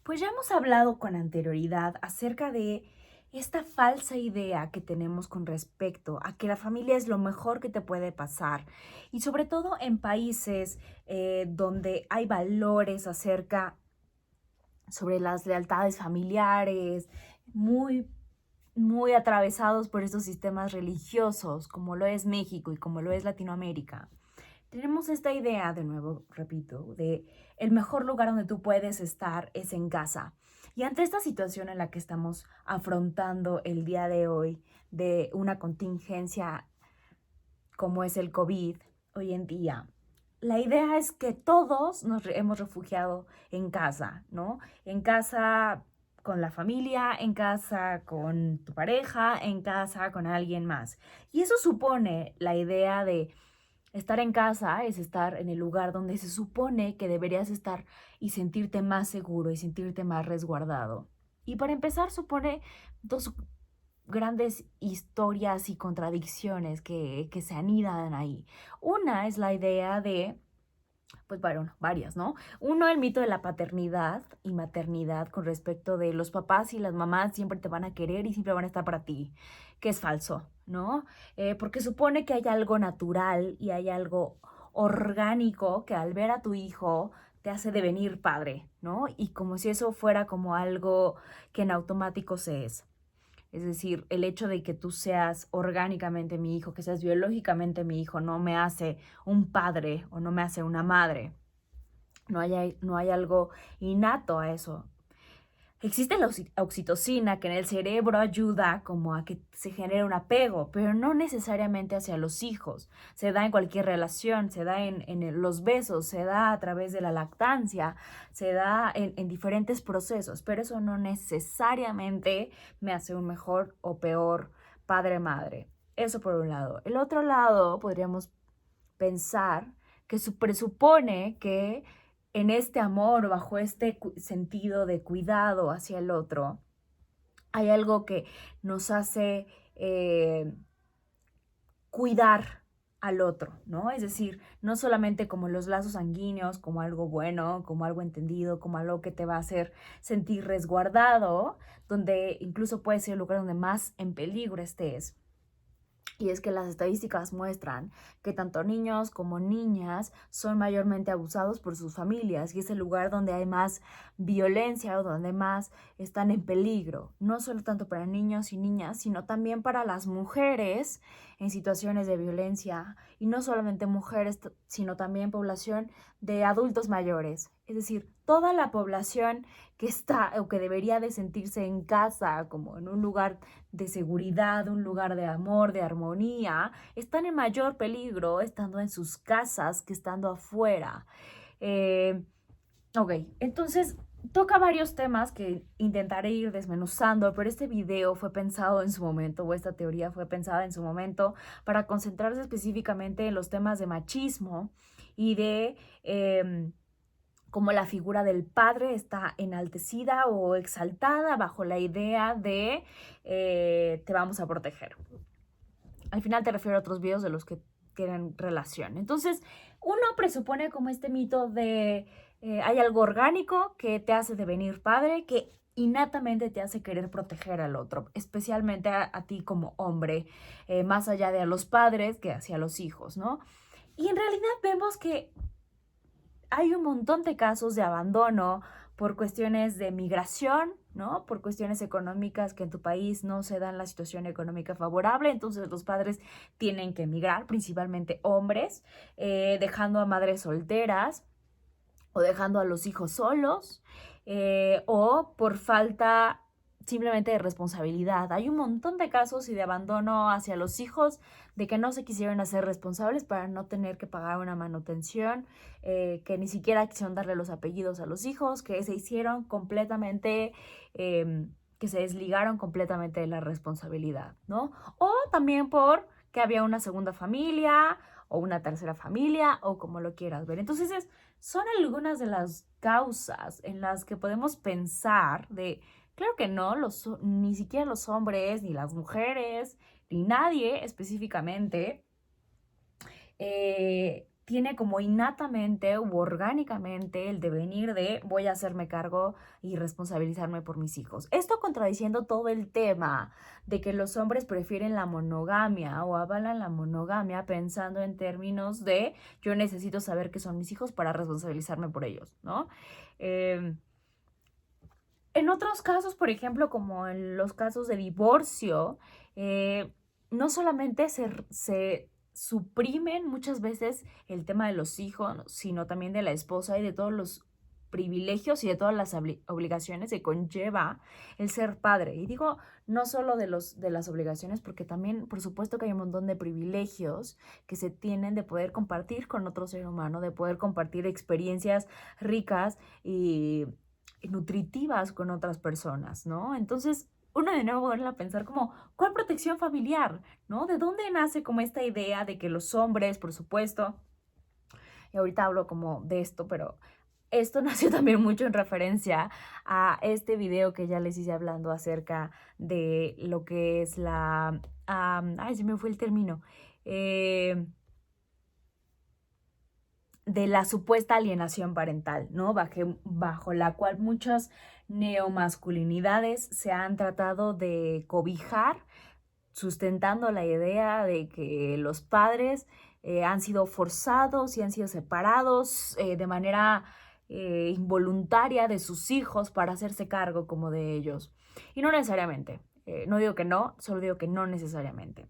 Pues ya hemos hablado con anterioridad acerca de esta falsa idea que tenemos con respecto a que la familia es lo mejor que te puede pasar y sobre todo en países donde hay valores acerca sobre las lealtades familiares, muy, muy atravesados por estos sistemas religiosos, como lo es México y como lo es Latinoamérica. Tenemos esta idea, de nuevo, repito, de el mejor lugar donde tú puedes estar es en casa. Y ante esta situación en la que estamos afrontando el día de hoy, de una contingencia como es el COVID hoy en día, la idea es que todos hemos refugiado en casa, ¿no? En casa con la familia, en casa con tu pareja, en casa con alguien más. Y eso supone la idea de estar en casa es estar en el lugar donde se supone que deberías estar y sentirte más seguro y sentirte más resguardado. Y para empezar, supone dos grandes historias y contradicciones que se anidan ahí. Una es la idea de pues bueno, varias, ¿no? Uno, el mito de la paternidad y maternidad con respecto de los papás y las mamás siempre te van a querer y siempre van a estar para ti, que es falso, ¿no? Porque supone que hay algo natural y hay algo orgánico que al ver a tu hijo te hace devenir padre, ¿no? Y como si eso fuera como algo que en automático se es. Es decir, el hecho de que tú seas orgánicamente mi hijo, que seas biológicamente mi hijo, no me hace un padre o no me hace una madre. No hay algo innato a eso. Existe la oxitocina que en el cerebro ayuda como a que se genere un apego, pero no necesariamente hacia los hijos. Se da en cualquier relación, se da en los besos, se da a través de la lactancia, se da en diferentes procesos, pero eso no necesariamente me hace un mejor o peor padre-madre. Eso por un lado. El otro lado podríamos pensar que presupone que en este amor, bajo este sentido de cuidado hacia el otro, hay algo que nos hace cuidar al otro, ¿no? Es decir, no solamente como los lazos sanguíneos, como algo bueno, como algo entendido, como algo que te va a hacer sentir resguardado, donde incluso puede ser el lugar donde más en peligro estés. Y es que las estadísticas muestran que tanto niños como niñas son mayormente abusados por sus familias y es el lugar donde hay más violencia o donde más están en peligro, no solo tanto para niños y niñas, sino también para las mujeres en situaciones de violencia y no solamente mujeres, sino también población de adultos mayores, es decir, toda la población que está o que debería de sentirse en casa como en un lugar de seguridad, un lugar de amor, de armonía, están en mayor peligro estando en sus casas que estando afuera. Eh, ok, entonces toca varios temas que intentaré ir desmenuzando, pero este video fue pensado en su momento, o esta teoría fue pensada en su momento, para concentrarse específicamente en los temas de machismo y de cómo la figura del padre está enaltecida o exaltada bajo la idea de te vamos a proteger. Al final te refiero a otros videos de los que tienen relación. Entonces, uno presupone como este mito de hay algo orgánico que te hace devenir padre, que innatamente te hace querer proteger al otro, especialmente a ti como hombre, más allá de a los padres que hacia los hijos, ¿no? Y en realidad vemos que hay un montón de casos de abandono por cuestiones de migración, ¿no? Por cuestiones económicas que en tu país no se dan la situación económica favorable, entonces los padres tienen que emigrar, principalmente hombres, dejando a madres solteras o dejando a los hijos solos, o por falta simplemente de responsabilidad. Hay un montón de casos y de abandono hacia los hijos, de que no se quisieron hacer responsables para no tener que pagar una manutención, que ni siquiera quisieron darle los apellidos a los hijos, que se hicieron completamente, que se desligaron completamente de la responsabilidad, ¿no? O también por que había una segunda familia o una tercera familia o como lo quieras ver. Entonces son algunas de las causas en las que podemos pensar de, claro que no, ni siquiera los hombres, ni las mujeres, ni nadie específicamente tiene como innatamente u orgánicamente el devenir de voy a hacerme cargo y responsabilizarme por mis hijos. Esto contradiciendo todo el tema de que los hombres prefieren la monogamia o avalan la monogamia pensando en términos de yo necesito saber que son mis hijos para responsabilizarme por ellos, ¿no? En otros casos, por ejemplo, como en los casos de divorcio, no solamente se suprimen muchas veces el tema de los hijos, sino también de la esposa y de todos los privilegios y de todas las obligaciones que conlleva el ser padre. Y digo, no solo de las obligaciones, porque también, por supuesto que hay un montón de privilegios que se tienen de poder compartir con otro ser humano, de poder compartir experiencias ricas y nutritivas con otras personas, ¿no? Entonces, uno de nuevo vuelve a pensar como, ¿cuál protección familiar? ¿No? ¿De dónde nace como esta idea de que los hombres, por supuesto, y ahorita hablo como de esto, pero esto nació también mucho en referencia a este video que ya les hice hablando acerca de lo que es la... ay, se me fue el término. De la supuesta alienación parental, ¿no? Bajo la cual muchas neomasculinidades se han tratado de cobijar, sustentando la idea de que los padres han sido forzados y han sido separados de manera involuntaria de sus hijos para hacerse cargo como de ellos. Y no necesariamente. No digo que no, solo digo que no necesariamente.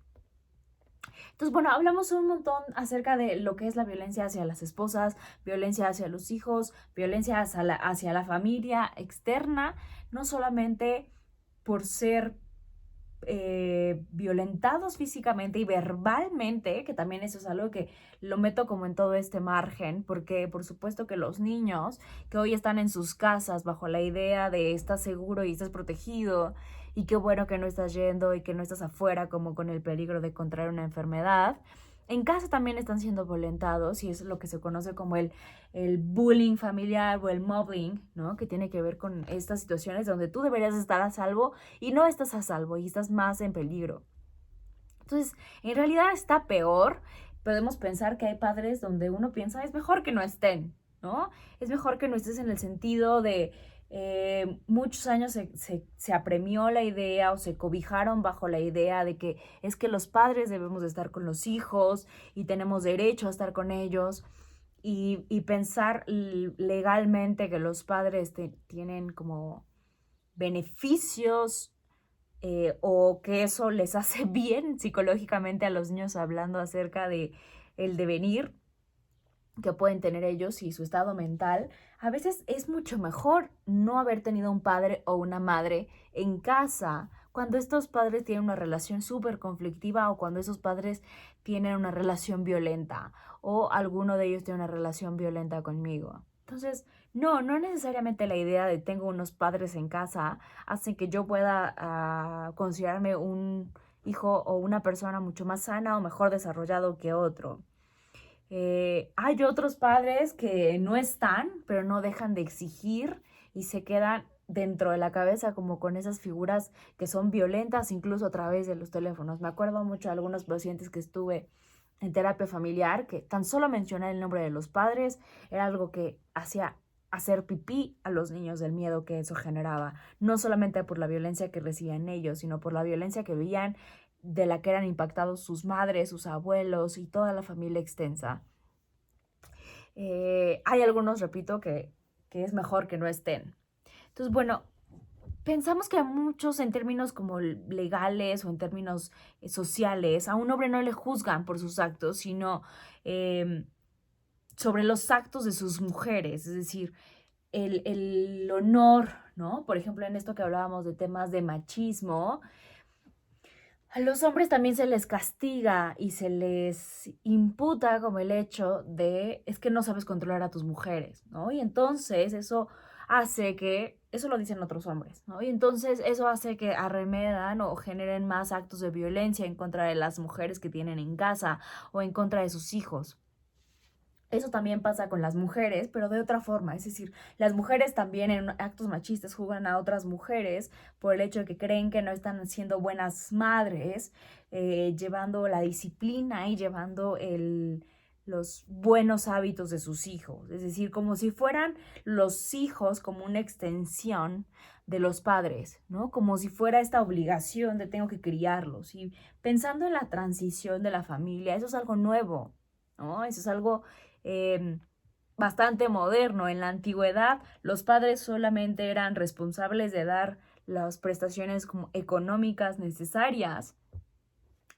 Entonces, bueno, hablamos un montón acerca de lo que es la violencia hacia las esposas, violencia hacia los hijos, violencia hacia la familia externa, no solamente por ser violentados físicamente y verbalmente, que también eso es algo que lo meto como en todo este margen, porque por supuesto que los niños que hoy están en sus casas bajo la idea de estás seguro y estás protegido y qué bueno que no estás yendo y que no estás afuera como con el peligro de contraer una enfermedad, en casa también están siendo violentados y es lo que se conoce como el bullying familiar o el mobbing, ¿no? Que tiene que ver con estas situaciones donde tú deberías estar a salvo y no estás a salvo y estás más en peligro. Entonces, en realidad está peor. Podemos pensar que hay padres donde uno piensa es mejor que no estén, ¿no? Es mejor que no estés en el sentido de muchos años se apremió la idea o se cobijaron bajo la idea de que es que los padres debemos de estar con los hijos y tenemos derecho a estar con ellos y pensar legalmente que los padres tienen como beneficios o que eso les hace bien psicológicamente a los niños hablando acerca de el devenir que pueden tener ellos y su estado mental, a veces es mucho mejor no haber tenido un padre o una madre en casa cuando estos padres tienen una relación súper conflictiva o cuando esos padres tienen una relación violenta o alguno de ellos tiene una relación violenta conmigo. Entonces, no necesariamente la idea de tengo unos padres en casa hace que yo pueda considerarme un hijo o una persona mucho más sana o mejor desarrollado que otro. Hay otros padres que no están, pero no dejan de exigir y se quedan dentro de la cabeza como con esas figuras que son violentas incluso a través de los teléfonos. Me acuerdo mucho de algunos pacientes que estuve en terapia familiar que tan solo mencionar el nombre de los padres era algo que hacía hacer pipí a los niños del miedo que eso generaba, no solamente por la violencia que recibían ellos, sino por la violencia que veían de la que eran impactados sus madres, sus abuelos y toda la familia extensa. Hay algunos, repito, que es mejor que no estén. Entonces, bueno, pensamos que a muchos en términos como legales o en términos sociales, a un hombre no le juzgan por sus actos, sino sobre los actos de sus mujeres, es decir, el honor, ¿no? Por ejemplo, en esto que hablábamos de temas de machismo, a los hombres también se les castiga y se les imputa como el hecho de es que no sabes controlar a tus mujeres, ¿no? Y entonces eso hace que, eso lo dicen otros hombres, ¿no? Y entonces eso hace que arremedan o generen más actos de violencia en contra de las mujeres que tienen en casa o en contra de sus hijos. Eso también pasa con las mujeres, pero de otra forma. Es decir, las mujeres también en actos machistas juzgan a otras mujeres por el hecho de que creen que no están siendo buenas madres, llevando la disciplina y llevando los buenos hábitos de sus hijos, es decir, como si fueran los hijos como una extensión de los padres, ¿no? Como si fuera esta obligación de tengo que criarlos. Y pensando en la transición de la familia, eso es algo nuevo, ¿no? Eso es algo bastante moderno. En la antigüedad, los padres solamente eran responsables de dar las prestaciones como económicas necesarias,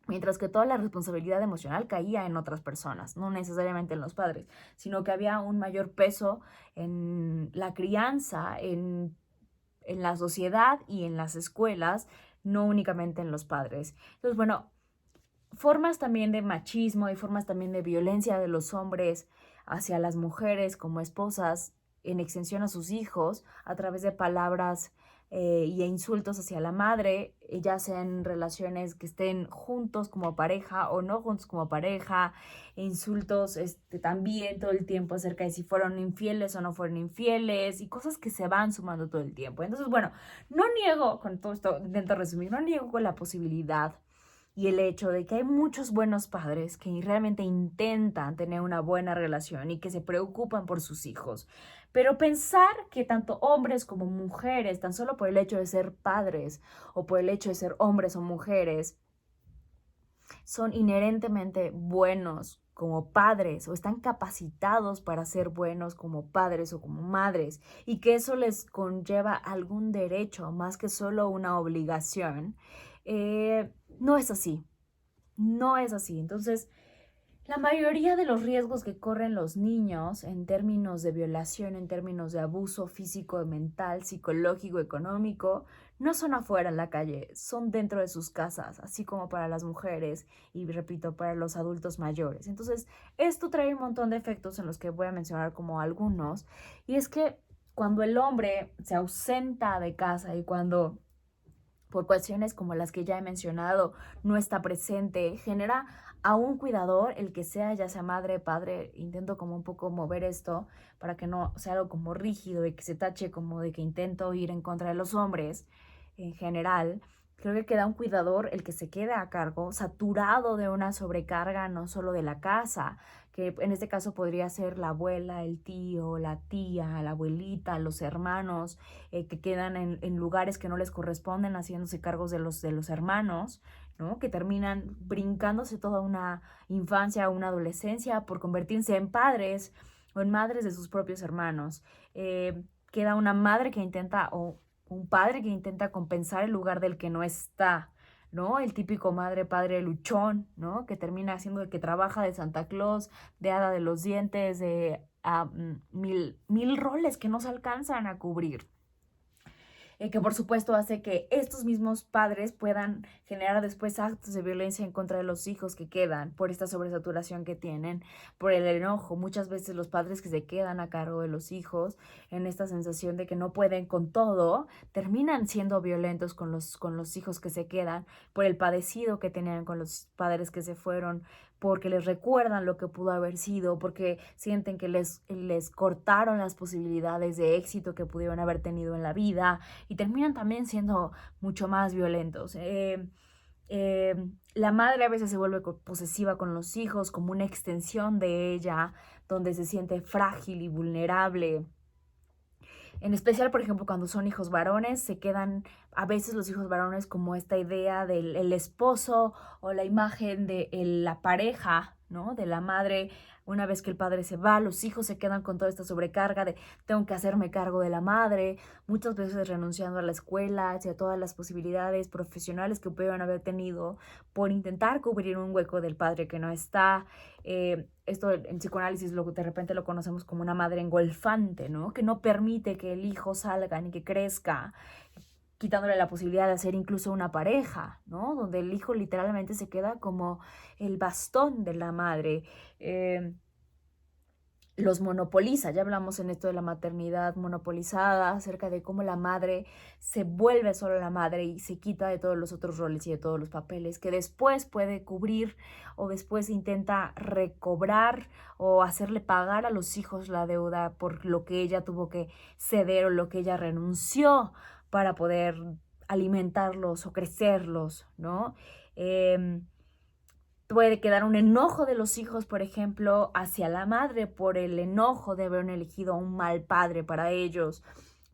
mientras que toda la responsabilidad emocional caía en otras personas, no necesariamente en los padres, sino que había un mayor peso en la crianza, en la sociedad y en las escuelas, no únicamente en los padres. Entonces, bueno, formas también de machismo y formas también de violencia de los hombres hacia las mujeres como esposas, en extensión a sus hijos, a través de palabras y insultos hacia la madre, ya sean relaciones que estén juntos como pareja o no juntos como pareja, insultos también todo el tiempo acerca de si fueron infieles o no fueron infieles y cosas que se van sumando todo el tiempo. Entonces, bueno, no niego, con todo esto intento resumir, no niego con la posibilidad y el hecho de que hay muchos buenos padres que realmente intentan tener una buena relación y que se preocupan por sus hijos. Pero pensar que tanto hombres como mujeres, tan solo por el hecho de ser padres o por el hecho de ser hombres o mujeres, son inherentemente buenos como padres o están capacitados para ser buenos como padres o como madres y que eso les conlleva algún derecho más que solo una obligación, no es así. No es así. Entonces, la mayoría de los riesgos que corren los niños en términos de violación, en términos de abuso físico, mental, psicológico, económico, no son afuera en la calle, son dentro de sus casas, así como para las mujeres y, repito, para los adultos mayores. Entonces, esto trae un montón de efectos en los que voy a mencionar como algunos, y es que cuando el hombre se ausenta de casa y cuando por cuestiones como las que ya he mencionado, no está presente, genera a un cuidador, el que sea, ya sea madre, padre, intento como un poco mover esto para que no sea algo como rígido y que se tache como de que intento ir en contra de los hombres en general. Creo que queda un cuidador el que se quede a cargo, saturado de una sobrecarga no solo de la casa, que en este caso podría ser la abuela, el tío, la tía, la abuelita, los hermanos, que quedan en lugares que no les corresponden, haciéndose cargos de los hermanos, ¿no? Que terminan brincándose toda una infancia o una adolescencia por convertirse en padres o en madres de sus propios hermanos. Queda una madre que intenta, o un padre que intenta compensar el lugar del que no está, ¿no? El típico madre, padre luchón, ¿no? Que termina siendo el que trabaja de Santa Claus, de hada de los dientes, de mil roles que no se alcanzan a cubrir, que por supuesto hace que estos mismos padres puedan generar después actos de violencia en contra de los hijos que quedan por esta sobresaturación que tienen, por el enojo. Muchas veces los padres que se quedan a cargo de los hijos en esta sensación de que no pueden con todo, terminan siendo violentos con los hijos que se quedan por el padecido que tenían con los padres que se fueron, porque les recuerdan lo que pudo haber sido, porque sienten que les cortaron las posibilidades de éxito que pudieron haber tenido en la vida y terminan también siendo mucho más violentos. La madre a veces se vuelve posesiva con los hijos como una extensión de ella, donde se siente frágil y vulnerable. En especial, por ejemplo, cuando son hijos varones, se quedan a veces los hijos varones como esta idea del el esposo o la imagen de la pareja, ¿no? De la madre. Una vez que el padre se va, los hijos se quedan con toda esta sobrecarga de tengo que hacerme cargo de la madre, muchas veces renunciando a la escuela y a todas las posibilidades profesionales que pudieron haber tenido por intentar cubrir un hueco del padre que no está. Esto en psicoanálisis de repente lo conocemos como una madre engolfante, ¿no? Que no permite que el hijo salga ni que crezca, quitándole la posibilidad de hacer incluso una pareja, ¿no? Donde el hijo literalmente se queda como el bastón de la madre. Los monopoliza. Ya hablamos en esto de la maternidad monopolizada, acerca de cómo la madre se vuelve solo la madre y se quita de todos los otros roles y de todos los papeles que después puede cubrir o después intenta recobrar o hacerle pagar a los hijos la deuda por lo que ella tuvo que ceder o lo que ella renunció para poder alimentarlos o crecerlos, ¿no? Puede quedar un enojo de los hijos, por ejemplo, hacia la madre por el enojo de haber elegido a un mal padre para ellos.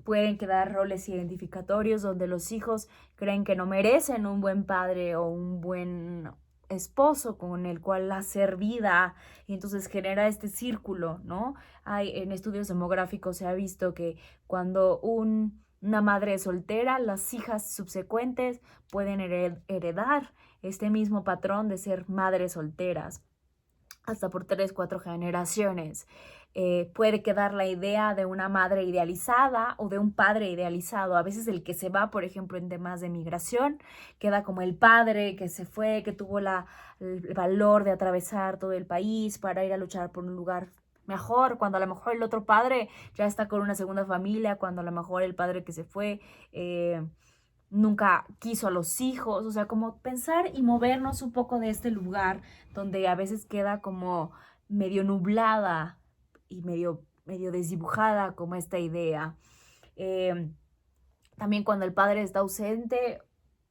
Pueden quedar roles identificatorios donde los hijos creen que no merecen un buen padre o un buen esposo con el cual hacer vida, y entonces genera este círculo, ¿no? En estudios demográficos se ha visto que cuando una madre es soltera, las hijas subsecuentes pueden heredar este mismo patrón de ser madres solteras hasta por 3, 4 generaciones. Puede quedar la idea de una madre idealizada o de un padre idealizado. A veces el que se va, por ejemplo, en temas de migración, queda como el padre que se fue, que tuvo el valor de atravesar todo el país para ir a luchar por un lugar mejor, cuando a lo mejor el otro padre ya está con una segunda familia, cuando a lo mejor el padre que se fue nunca quiso a los hijos. O sea, como pensar y movernos un poco de este lugar donde a veces queda como medio nublada y medio desdibujada como esta idea. También cuando el padre está ausente,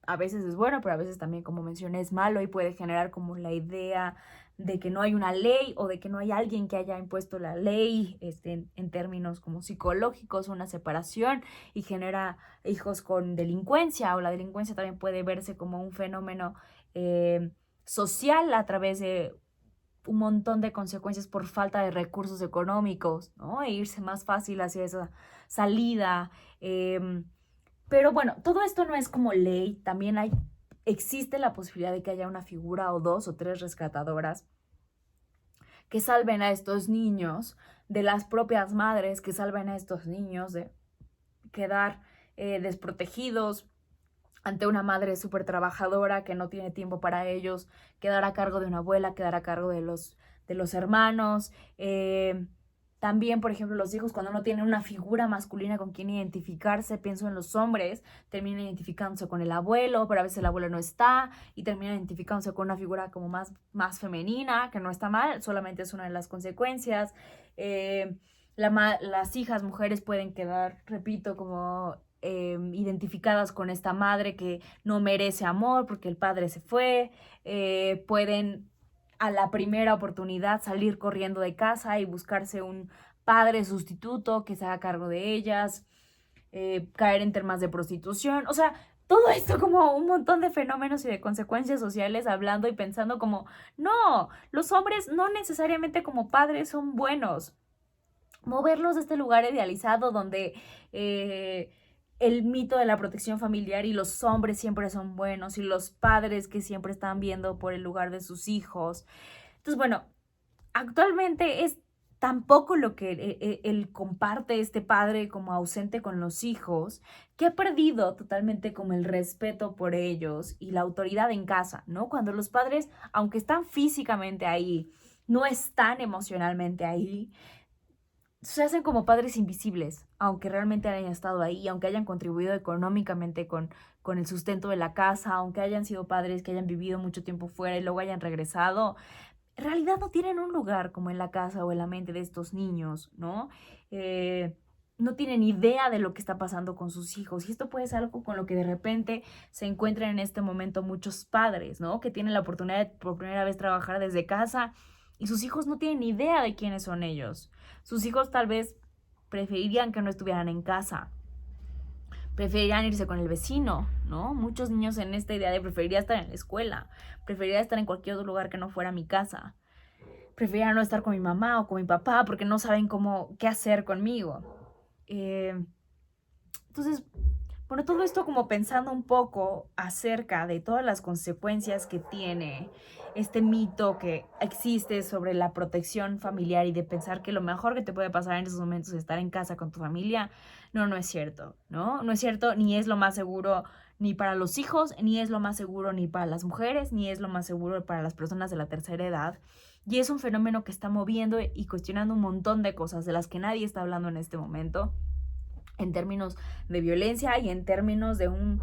a veces es bueno, pero a veces también, como mencioné, es malo y puede generar como la idea de que no hay una ley o de que no hay alguien que haya impuesto la ley, en términos como psicológicos, una separación, y genera hijos con delincuencia, o la delincuencia también puede verse como un fenómeno social a través de un montón de consecuencias por falta de recursos económicos, ¿no? E irse más fácil hacia esa salida. Pero bueno, todo esto no es como ley, también existe la posibilidad de que haya una figura o 2 o 3 rescatadoras que salven a estos niños de las propias madres, que salven a estos niños de quedar desprotegidos ante una madre súper trabajadora que no tiene tiempo para ellos, quedar a cargo de una abuela, quedar a cargo de los hermanos. También, por ejemplo, los hijos, cuando no tienen una figura masculina con quien identificarse, pienso en los hombres, terminan identificándose con el abuelo, pero a veces el abuelo no está, y terminan identificándose con una figura como más femenina, que no está mal, solamente es una de las consecuencias. Las hijas mujeres pueden quedar, repito, como identificadas con esta madre que no merece amor porque el padre se fue. Pueden a la primera oportunidad salir corriendo de casa y buscarse un padre sustituto que se haga cargo de ellas, caer en temas de prostitución. O sea, todo esto como un montón de fenómenos y de consecuencias sociales, hablando y pensando como, no, los hombres no necesariamente como padres son buenos. Moverlos de este lugar idealizado donde el mito de la protección familiar y los hombres siempre son buenos y los padres que siempre están viendo por el lugar de sus hijos. Entonces, bueno, actualmente es tampoco lo que él comparte este padre como ausente con los hijos, que ha perdido totalmente como el respeto por ellos y la autoridad en casa, ¿no? Cuando los padres, aunque están físicamente ahí, no están emocionalmente ahí, se hacen como padres invisibles, aunque realmente hayan estado ahí, aunque hayan contribuido económicamente con el sustento de la casa, aunque hayan sido padres que hayan vivido mucho tiempo fuera y luego hayan regresado. En realidad no tienen un lugar como en la casa o en la mente de estos niños, ¿no? No tienen idea de lo que está pasando con sus hijos. Y esto puede ser algo con lo que de repente se encuentran en este momento muchos padres, ¿no? Que tienen la oportunidad de por primera vez trabajar desde casa y sus hijos no tienen idea de quiénes son ellos. Sus hijos tal vez preferirían que no estuvieran en casa. Preferirían irse con el vecino, ¿no? Muchos niños en esta idea de preferiría estar en la escuela, preferiría estar en cualquier otro lugar que no fuera mi casa. Preferiría no estar con mi mamá o con mi papá porque no saben qué hacer conmigo. Entonces, bueno, todo esto como pensando un poco acerca de todas las consecuencias que tiene este mito que existe sobre la protección familiar y de pensar que lo mejor que te puede pasar en esos momentos es estar en casa con tu familia. No, no es cierto, ¿no? No es cierto, ni es lo más seguro ni para los hijos, ni es lo más seguro ni para las mujeres, ni es lo más seguro para las personas de la tercera edad. Y es un fenómeno que está moviendo y cuestionando un montón de cosas de las que nadie está hablando en este momento, en términos de violencia y en términos de un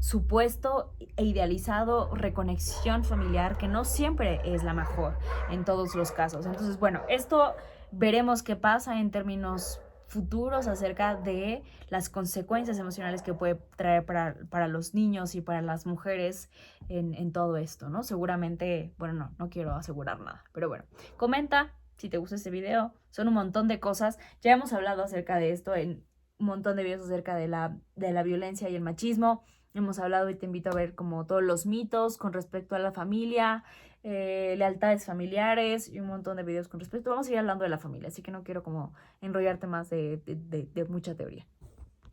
supuesto e idealizado reconexión familiar que no siempre es la mejor en todos los casos. Entonces, bueno, esto veremos qué pasa en términos futuros acerca de las consecuencias emocionales que puede traer para los niños y para las mujeres en todo esto, ¿no? Seguramente, bueno, no quiero asegurar nada, pero bueno, comenta si te gusta este video, son un montón de cosas, ya hemos hablado acerca de esto en un montón de videos acerca de la violencia y el machismo, hemos hablado y te invito a ver como todos los mitos con respecto a la familia, lealtades familiares y un montón de videos con respecto. Vamos a ir hablando de la familia, así que no quiero como enrollarte más de mucha teoría.